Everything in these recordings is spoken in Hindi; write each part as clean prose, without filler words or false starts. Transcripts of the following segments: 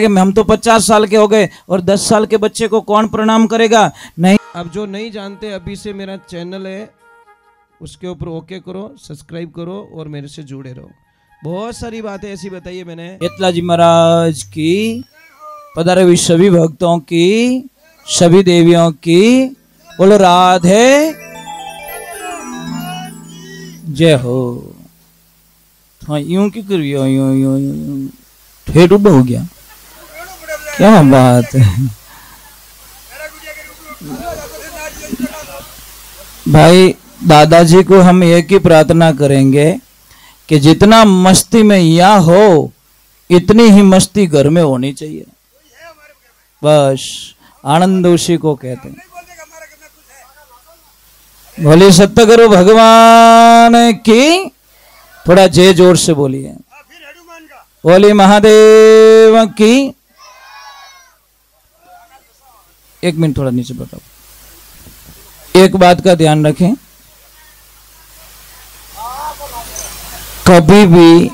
हम तो 50 साल के हो गए और 10 साल के बच्चे को कौन प्रणाम करेगा? नहीं। अब जो नहीं जानते, अभी से मेरा चैनल है उसके ऊपर ओके करो, सब्सक्राइब करो और मेरे से जुड़े रहो। बहुत सारी बातें ऐसी बताई है मैंने। एतला जी महाराज की, पधारे हुए सभी भक्तों की, सभी देवियों की बोलो राधे जय हो। हाँ यूं की करियो, यूं यूं यूं ठेठ उड़ा हो गया, क्या बात है भाई। दादाजी को हम एक ही प्रार्थना करेंगे कि जितना मस्ती में या हो इतनी ही मस्ती घर में होनी चाहिए, बस आनंद उसी को कहते हैं। बोले सतगुरु भगवान की, थोड़ा जय जोर से बोलिए। बोले महादेव की। एक मिनट थोड़ा नीचे बताओ। एक बात का ध्यान रखें, कभी भी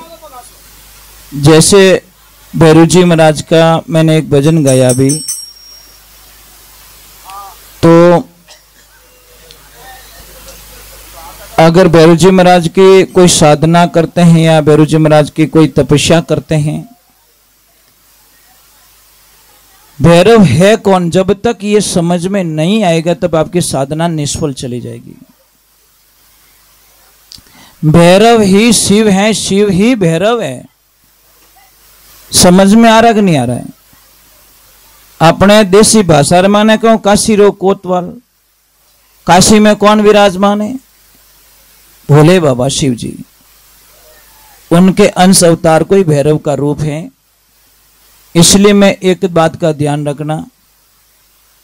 जैसे भैरू जी महाराज का मैंने एक भजन गाया भी, तो अगर भैरू जी महाराज की कोई साधना करते हैं या भैरू जी महाराज की कोई तपस्या करते हैं, भैरव है कौन जब तक ये समझ में नहीं आएगा तब आपकी साधना निष्फल चली जाएगी। भैरव ही शिव है, शिव ही भैरव है। समझ में आ रहा कि नहीं आ रहा है? अपने देसी भाषा में माने कहूं, काशी रो कोतवाल, काशी में कौन विराजमान है? भोले बाबा शिव जी। उनके अंश अवतार कोई भैरव का रूप है। इसलिए मैं एक बात का ध्यान रखना,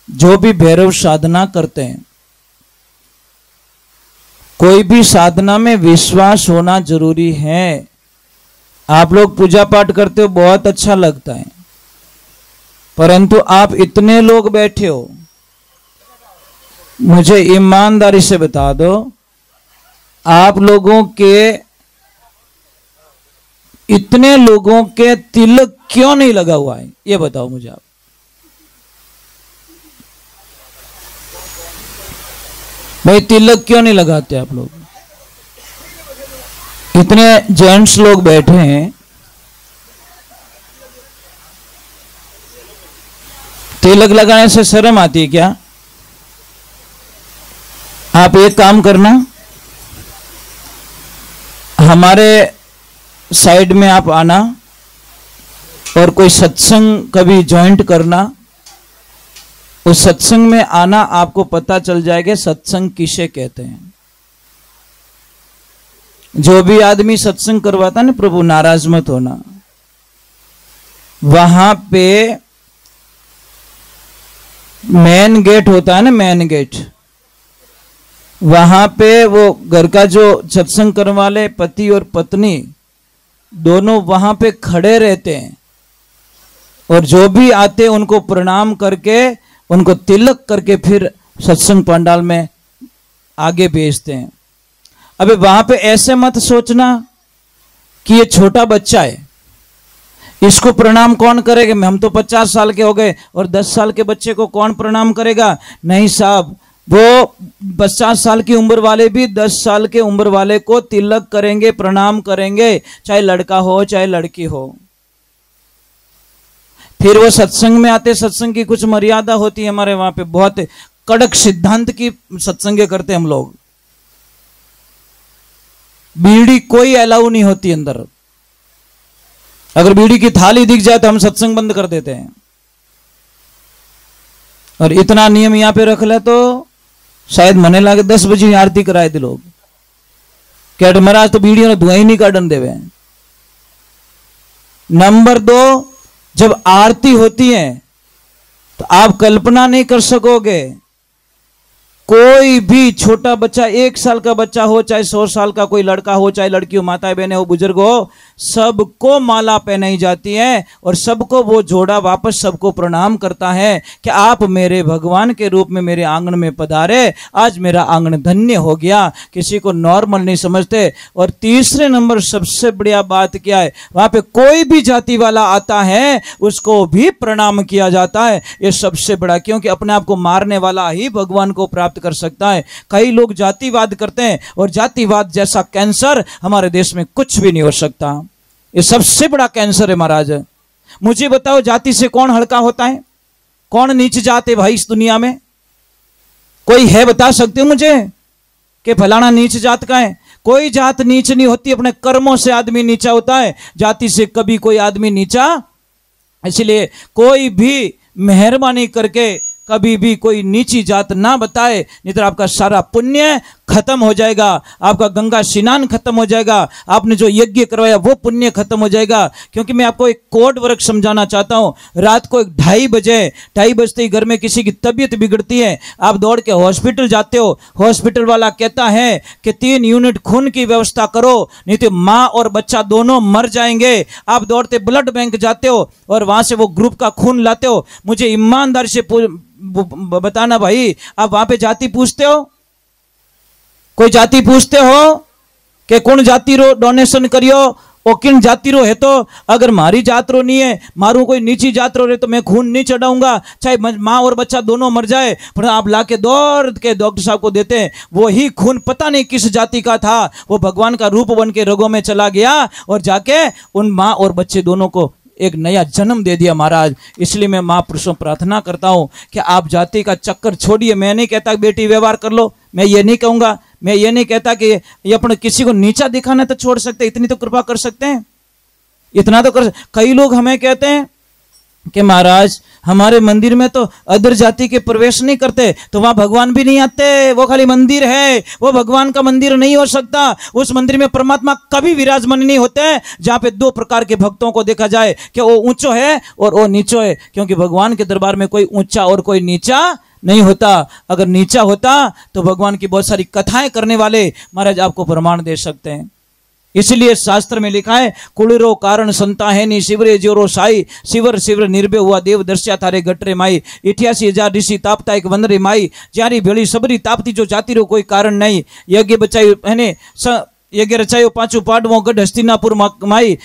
जो भी भैरव साधना करते हैं, कोई भी साधना में विश्वास होना जरूरी है। आप लोग पूजा पाठ करते हो, बहुत अच्छा लगता है, परंतु आप इतने लोग बैठे हो, मुझे ईमानदारी से बता दो, आप लोगों के, इतने लोगों के तिलक क्यों नहीं लगा हुआ है? ये बताओ मुझे आप। भाई तिलक क्यों नहीं लगाते आप लोग? इतने जेंट्स लोग बैठे हैं, तिलक लगाने से शर्म आती है क्या? आप एक काम करना, हमारे साइड में आप आना और कोई सत्संग कभी ज्वाइंट करना। उस सत्संग में आना, आपको पता चल जाएगा सत्संग किसे कहते हैं। जो भी आदमी सत्संग करवाता है ना, प्रभु नाराज मत होना, वहां पे मेन गेट होता है ना, मेन गेट, वहां पे वो घर का जो सत्संग करने वाले पति और पत्नी दोनों वहां पे खड़े रहते हैं और जो भी आते उनको प्रणाम करके, उनको तिलक करके फिर सत्संग पंडाल में आगे भेजते हैं। अबे वहां पे ऐसे मत सोचना कि ये छोटा बच्चा है, इसको प्रणाम कौन करेगा? हम तो 50 साल के हो गए और 10 साल के बच्चे को कौन प्रणाम करेगा? नहीं साहब, वो 50 साल की उम्र वाले भी 10 साल के उम्र वाले को तिलक करेंगे, प्रणाम करेंगे, चाहे लड़का हो चाहे लड़की हो। फिर वो सत्संग में आते, सत्संग की कुछ मर्यादा होती है हमारे वहां पे, बहुत कड़क सिद्धांत की सत्संग करते हम लोग। बीड़ी कोई अलाउ नहीं होती अंदर, अगर बीड़ी की थाली दिख जाए तो हम सत्संग बंद कर देते हैं। और इतना नियम यहां पे रख ले तो शायद मने लगे 10 बजे आरती कराए थे लोग, क्या महाराज तो बीड़ी ने धुआं ही नहीं काटन देवे। नंबर 2, जब आरती होती है तो आप कल्पना नहीं कर सकोगे, कोई भी छोटा बच्चा, 1 साल का बच्चा हो चाहे 100 साल का कोई लड़का हो चाहे लड़की हो, माता बहने हो बुजुर्ग हो, सबको माला पहनाई जाती है और सबको वो जोड़ा वापस सबको प्रणाम करता है कि आप मेरे भगवान के रूप में मेरे आंगन में पधारे, आज मेरा आंगन धन्य हो गया। किसी को नॉर्मल नहीं समझते। और तीसरे नंबर सबसे बढ़िया बात क्या है, वहां पे कोई भी जाति वाला आता है उसको भी प्रणाम किया जाता है। ये सबसे बड़ा, क्योंकि अपने आप को मारने वाला ही भगवान को प्राप्त कर सकता है। कई लोग जातिवाद करते हैं और जातिवाद जैसा कैंसर हमारे देश में कुछ भी नहीं हो सकता। ये सबसे बड़ा कैंसर है महाराज। मुझे बताओ, जाति से कौन हल्का होता है, कौन नीच जात है भाई इस दुनिया में? कोई है, बता सकते हो मुझे कि फलाना नीच जात का है? कोई जात नीच नहीं होती, अपने कर्मों से आदमी नीचा होता है, जाति से कभी कोई आदमी नीचा। इसलिए कोई भी मेहरबानी करके कभी भी कोई नीची जात ना बताए, नहीं तो आपका सारा पुण्य खत्म हो जाएगा, आपका गंगा स्नान खत्म हो जाएगा, आपने जो यज्ञ करवाया वो पुण्य खत्म हो जाएगा। क्योंकि मैं आपको एक कोड वर्क समझाना चाहता हूं। रात को 2:30 बजते ही घर में किसी की तबीयत बिगड़ती है, आप दौड़ के हॉस्पिटल जाते हो, हॉस्पिटल वाला कहता है कि 3 यूनिट खून की व्यवस्था करो, नहीं तो माँ और बच्चा दोनों मर जाएंगे। आप दौड़ते ब्लड बैंक जाते हो और वहां से वो ग्रुप का खून लाते हो। मुझे ईमानदारी से बताना भाई, आप वहां पे जाति पूछते हो? कोई जाति पूछते हो कि कौन जाति रो डोनेशन करियो और किन जाति रो है? तो अगर मारी जात रो नहीं है, मारू कोई नीची जात रो रहे तो मैं खून नहीं चढ़ाऊंगा, चाहे माँ और बच्चा दोनों मर जाए। पर आप लाके दौड़ के डॉक्टर साहब को देते हैं, वही खून पता नहीं किस जाति का था, वो भगवान का रूप बन के रगों में चला गया और जाके उन माँ और बच्चे दोनों को एक नया जन्म दे दिया महाराज। इसलिए मैं महापुरुषों प्रार्थना करता हूं कि आप जाति का चक्कर छोड़िए। मैं नहीं कहता बेटी व्यवहार कर लो, मैं ये नहीं कहूंगा, मैं ये नहीं कहता कि ये अपने किसी को नीचा दिखाना तो छोड़ सकते, इतनी तो कृपा कर सकते हैं, इतना तो कर। कई लोग हमें कहते हैं कि महाराज हमारे मंदिर में तो अदर जाति के प्रवेश नहीं करते, तो वहां भगवान भी नहीं आते, वो खाली मंदिर है, वो भगवान का मंदिर नहीं हो सकता। उस मंदिर में परमात्मा कभी विराजमान नहीं होते हैं। जहां पे 2 प्रकार के भक्तों को देखा जाए कि वो ऊंचो है और वो नीचो है, क्योंकि भगवान के दरबार में कोई ऊंचा और कोई नीचा नहीं होता। अगर नीचा होता तो भगवान की बहुत सारी कथाएं करने वाले महाराज आपको प्रमाण दे सकते हैं। इसलिए शास्त्र में लिखा है, कुളിरो कारण संता है नी शिवरे जोरो साई, शिवर शिवर निर्भय हुआ देव दर्श्या थारे गटरे माई, 88,000 ऋषि तापता एक वनरे माई, ज्यारी भेड़ी सबरी तापती जो जाति रो कोई कारण नहीं, यज्ञ बचाई है यज्ञ रचायो 5 पांडवों गढ़ हस्तिनापुर माई,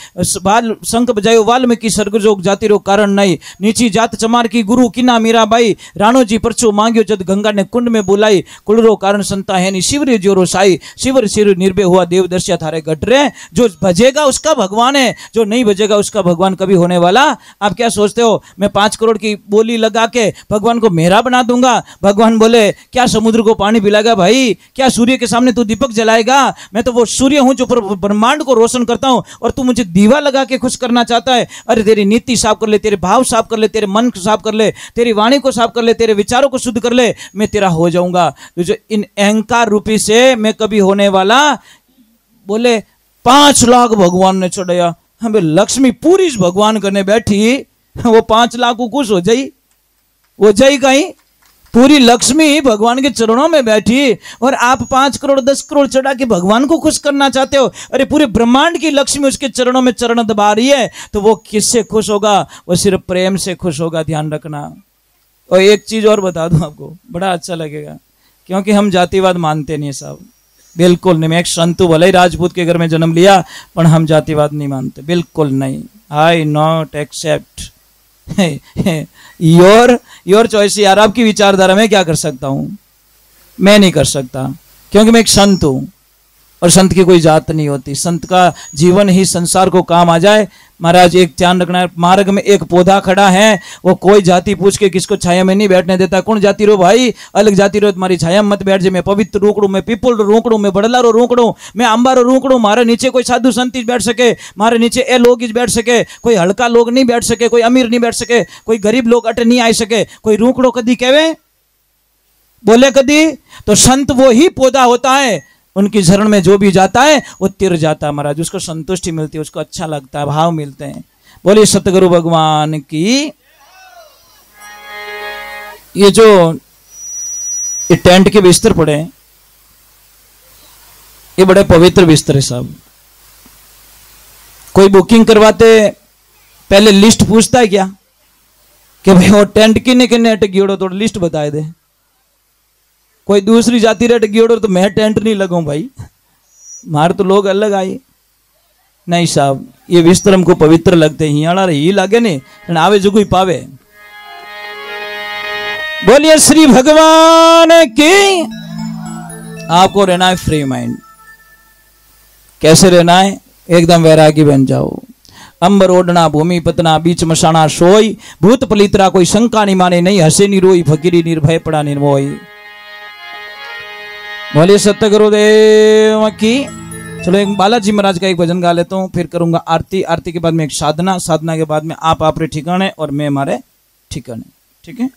बाल शंख बजायो वाल्मीकि सर्गजोग जाति रो कारण नहीं, नीची जात चमार की गुरु किना मीराबाई, राणो जी परचो मांग्यो जद गंगा ने कुंड में बुलाई, कुलरो कारण संता है नी शिवरे जोरो साई, शिवर शिव निर्भय हुआ देव दर्श्या थारे गटरे। जो भजेगा उसका भगवान है, जो नहीं भजेगा उसका भगवान कभी होने वाला। आप क्या सोचते हो मैं 5 करोड़ की बोली लगा के भगवान को मेरा बना दूंगा? भगवान बोले क्या समुद्र को पानी पिलाएगा भाई? क्या सूर्य के सामने तू दीपक जलाएगा? मैं तो वो सूर्य हूं जो ब्रह्मांड को रोशन करता हूं, और तू मुझे दीवा लगा के खुश करना चाहता है? अरे तेरी नीति साफ कर ले, तेरे भाव साफ कर ले, तेरे मन को साफ कर ले, तेरी वाणी को साफ कर ले, तेरे विचारों को शुद्ध कर ले, मैं तेरा हो जाऊंगा। तो जो इन अहंकार रूपी से मैं कभी होने वाला। बोले 5 लाख भगवान ने चढ़ाया, हमें लक्ष्मी पूरी भगवान करने बैठी, वो 5 लाख को खुश हो जाई, वो जाई कहीं? पूरी लक्ष्मी भगवान के चरणों में बैठी और आप 5 करोड़ 10 करोड़ चढ़ा के भगवान को खुश करना चाहते हो? अरे पूरे ब्रह्मांड की लक्ष्मी उसके चरणों में चरण दबा रही है, तो वो किससे खुश होगा? वो सिर्फ प्रेम से खुश होगा, ध्यान रखना। और एक चीज और बता दूं आपको, बड़ा अच्छा लगेगा, क्योंकि हम जातिवाद मानते नहीं साहब, बिल्कुल नहीं। मैं एक संतु भले ही राजपूत के घर में जन्म लिया, पर हम जातिवाद नहीं मानते, बिल्कुल नहीं। आई नॉट एक्सेप्ट योर चॉइस। यार आपकी विचारधारा में क्या कर सकता हूं? मैं नहीं कर सकता, क्योंकि मैं एक संत हूं और संत की कोई जात नहीं होती। संत का जीवन ही संसार को काम आ जाए। महाराज एक ध्यान रखना है, मार्ग में एक पौधा खड़ा है, वो कोई जाति पूछ के किसको छाया में नहीं बैठने देता। कौन जाति रो भाई? अलग जाति रो, तुम्हारी छाया में मत बैठ जाए। मैं पवित्र रोकड़ू, मैं पीपल रो रोकड़ू, मैं बड़ला रो रोकड़ू, मैं अंबा रो रोकड़ू। मारे नीचे कोई साधु संत बैठ सके, मारे नीचे ए लोग बैठ सके, कोई हल्का लोग नहीं बैठ सके, कोई अमीर नहीं बैठ सके, कोई गरीब लोग अटे नहीं आ सके। कोई रोकड़ो कदी कहवे? बोले कदी? तो संत वो ही पौधा होता है, उनकी शरण में जो भी जाता है वो तिर जाता है महाराज, उसको संतुष्टि मिलती है, उसको अच्छा लगता है, भाव मिलते हैं। बोलिए सतगुरु भगवान की। ये जो ये टेंट के बिस्तर पड़े हैं, ये बड़े पवित्र बिस्तर है साहब। कोई बुकिंग करवाते पहले लिस्ट पूछता है क्या कि भाई वो टेंट किन्ने किन्ने अटक गियोड़ो तो लिस्ट बताए दे। कोई दूसरी जाति रे अटक गियोड़ो तो मैं टेंट नहीं लगाऊं भाई, मार तो लोग अलग आए। नहीं साहब, ये विस्तर हमको पवित्र लगते ही आड़ा ही लागे नहीं आवे जो कोई पावे। बोलिए श्री भगवान की। आपको रहना है फ्री माइंड। कैसे रहना है? एकदम वैरागी बन जाओ। अंबर ओढ़ना भूमि पतना बीच मशाना सोई, भूत पलित्रा कोई शंका नहीं माने, नहीं हंसे नहीं रोई, फकीरी निर्भय पड़ा निर्मोई। बोलिए सत्य गुरुदेव की। चलो एक बालाजी महाराज का एक भजन गा लेता हूँ, फिर करूंगा आरती। आरती के बाद में एक साधना, साधना के बाद में आप अपने ठिकाने और मैं हमारे ठिकाने। ठीक है।